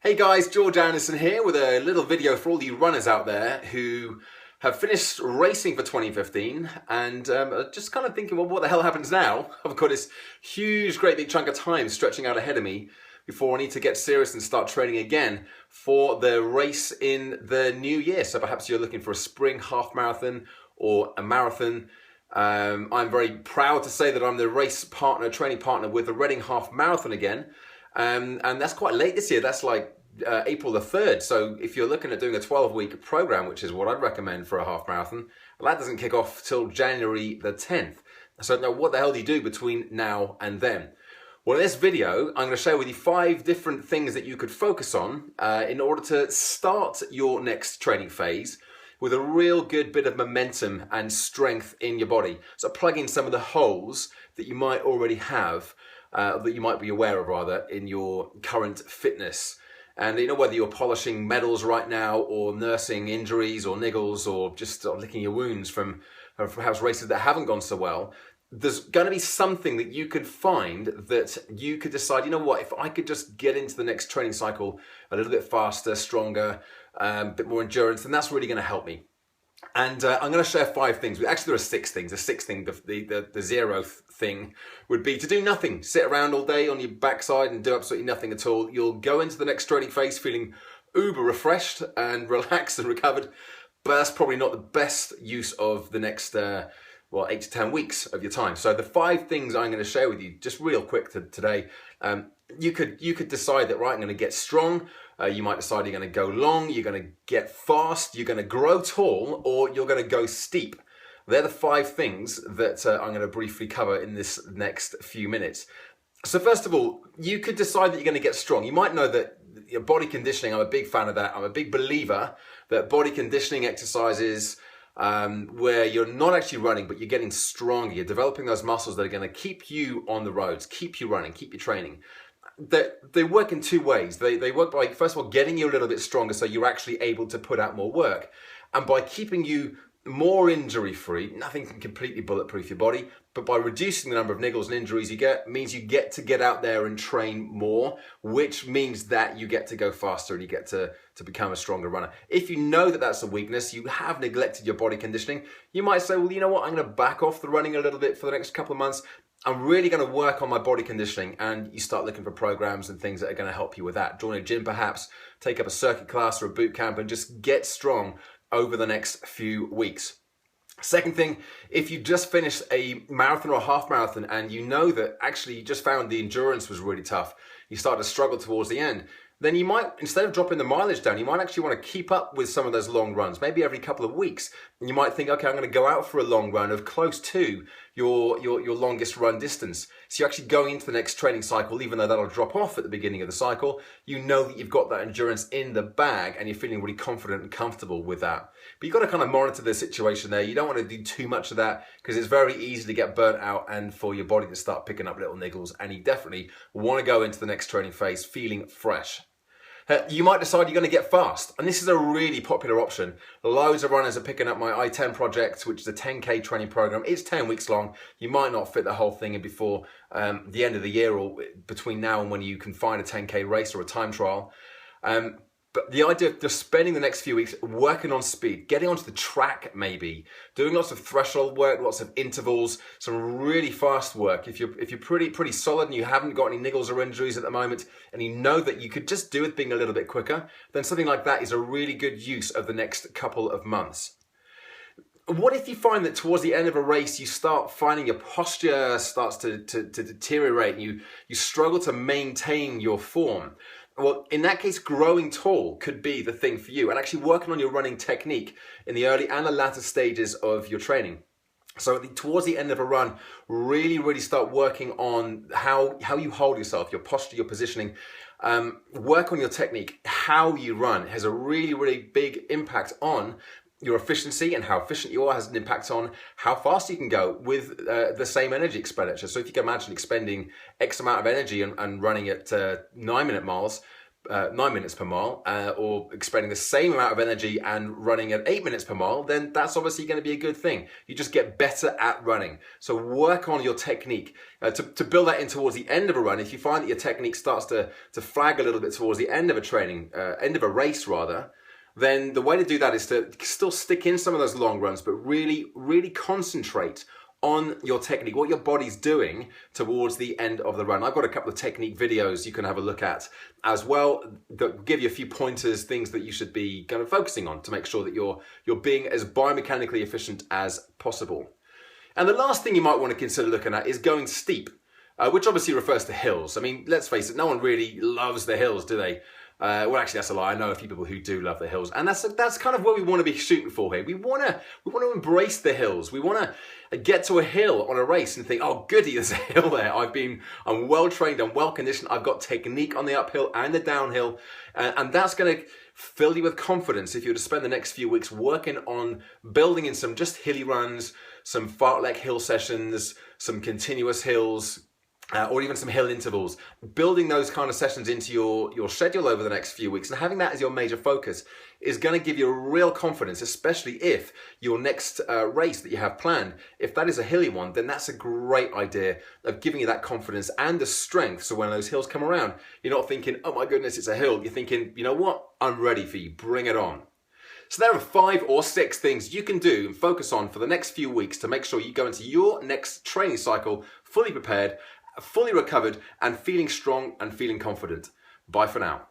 Hey guys, George Anderson here with a little video for all you runners out there who have finished racing for 2015 and are just kind of thinking, well, what the hell happens now? I've got this huge, great big chunk of time stretching out ahead of me before I need to get serious and start training again for the race in the new year. So perhaps you're looking for a spring half marathon or a marathon. I'm very proud to say that I'm the race partner, training partner with the Reading Half Marathon again. And that's quite late this year. That's like April the 3rd. So if you're looking at doing a 12-week program, which is what I'd recommend for a half marathon, well, that doesn't kick off till January the 10th. So now what the hell do you do between now and then? Well, in this video, I'm going to share with you 5 different things that you could focus on in order to start your next training phase with a real good bit of momentum and strength in your body. So plug in some of the holes that you might already have, that you might be aware of rather, in your current fitness. And you know, whether you're polishing medals right now or nursing injuries or niggles or just licking your wounds from perhaps races that haven't gone so well, there's going to be something that you could find that you could decide, you know what, if I could just get into the next training cycle a little bit faster, stronger, a bit more endurance, then that's really going to help me. And I'm going to share 5 things. Actually, there are 6 things. The 6th thing, the 0th thing, would be to do nothing. Sit around all day on your backside and do absolutely nothing at all. You'll go into the next training phase feeling uber refreshed and relaxed and recovered, but that's probably not the best use of the next 8 to 10 weeks of your time. So the 5 things I'm going to share with you, just real quick today, you could decide that, right, I'm going to get strong. You might decide you're going to go long, you're going to get fast, you're going to grow tall, or you're going to go steep. They're the 5 things that I'm going to briefly cover in this next few minutes. So first of all, you could decide that you're going to get strong. You might know that your body conditioning, I'm a big fan of that. I'm a big believer that body conditioning exercises where you're not actually running, but you're getting stronger. You're developing those muscles that are going to keep you on the roads, keep you running, keep you training. They work in 2 ways. They work by, first of all, getting you a little bit stronger so you're actually able to put out more work. And by keeping you more injury-free, nothing can completely bulletproof your body, but by reducing the number of niggles and injuries you get, means you get to get out there and train more, which means that you get to go faster and you get to become a stronger runner. If you know that that's a weakness, you have neglected your body conditioning, you might say, well, you know what, I'm going to back off the running a little bit for the next couple of months. I'm really going to work on my body conditioning, and you start looking for programs and things that are going to help you with that. Join a gym perhaps, take up a circuit class or a boot camp and just get strong over the next few weeks. Second thing, if you just finished a marathon or a half marathon and you know that actually you just found the endurance was really tough, you start to struggle towards the end, then you might, instead of dropping the mileage down, you might actually want to keep up with some of those long runs, maybe every couple of weeks. And you might think, okay, I'm going to go out for a long run of close to your longest run distance. So you're actually going into the next training cycle, even though that'll drop off at the beginning of the cycle, you know that you've got that endurance in the bag and you're feeling really confident and comfortable with that. But you've got to kind of monitor the situation there. You don't want to do too much of that because it's very easy to get burnt out and for your body to start picking up little niggles. And you definitely want to go into the next training phase feeling fresh. You might decide you're going to get fast, and this is a really popular option. Loads of runners are picking up my I-10 project, which is a 10K training program. It's 10 weeks long. You might not fit the whole thing in before the end of the year or between now and when you can find a 10K race or a time trial. But the idea of just spending the next few weeks working on speed, getting onto the track maybe, doing lots of threshold work, lots of intervals, some really fast work. If you're pretty solid and you haven't got any niggles or injuries at the moment, and you know that you could just do with being a little bit quicker, then something like that is a really good use of the next couple of months. What if you find that towards the end of a race, you start finding your posture starts to deteriorate and you struggle to maintain your form? Well, in that case, growing tall could be the thing for you, and actually working on your running technique in the early and the latter stages of your training. So towards the end of a run, really start working on how you hold yourself, your posture, your positioning. Work on your technique. How you run has a really big impact on your efficiency, and how efficient you are has an impact on how fast you can go with the same energy expenditure. So if you can imagine expending X amount of energy and running at 9-minute miles, 9 minutes per mile, or expending the same amount of energy and running at 8 minutes per mile, then that's obviously going to be a good thing. You just get better at running. So work on your technique. To build that in towards the end of a run, if you find that your technique starts to flag a little bit towards the end of a training, end of a race rather, then the way to do that is to still stick in some of those long runs, but really, really concentrate on your technique, what your body's doing towards the end of the run. I've got a couple of technique videos you can have a look at as well that give you a few pointers, things that you should be kind of focusing on to make sure that you're being as biomechanically efficient as possible. And the last thing you might want to consider looking at is going steep, which obviously refers to hills. I mean, let's face it, no one really loves the hills, do they? Well, actually, that's a lie. I know a few people who do love the hills, and that's kind of what we want to be shooting for here. We want to embrace the hills. We want to get to a hill on a race and think, oh, goody, there's a hill there. I'm well trained, I'm well conditioned. I've got technique on the uphill and the downhill, and that's going to fill you with confidence if you were to spend the next few weeks working on building in some just hilly runs, some fartlek hill sessions, some continuous hills. Or even some hill intervals, building those kind of sessions into your schedule over the next few weeks and having that as your major focus is going to give you a real confidence, especially if your next race that you have planned, if that is a hilly one, then that's a great idea of giving you that confidence and the strength. So when those hills come around, you're not thinking, oh my goodness, it's a hill. You're thinking, you know what? I'm ready for you. Bring it on. So there are 5 or 6 things you can do and focus on for the next few weeks to make sure you go into your next training cycle fully prepared, fully recovered, and feeling strong and feeling confident. Bye for now.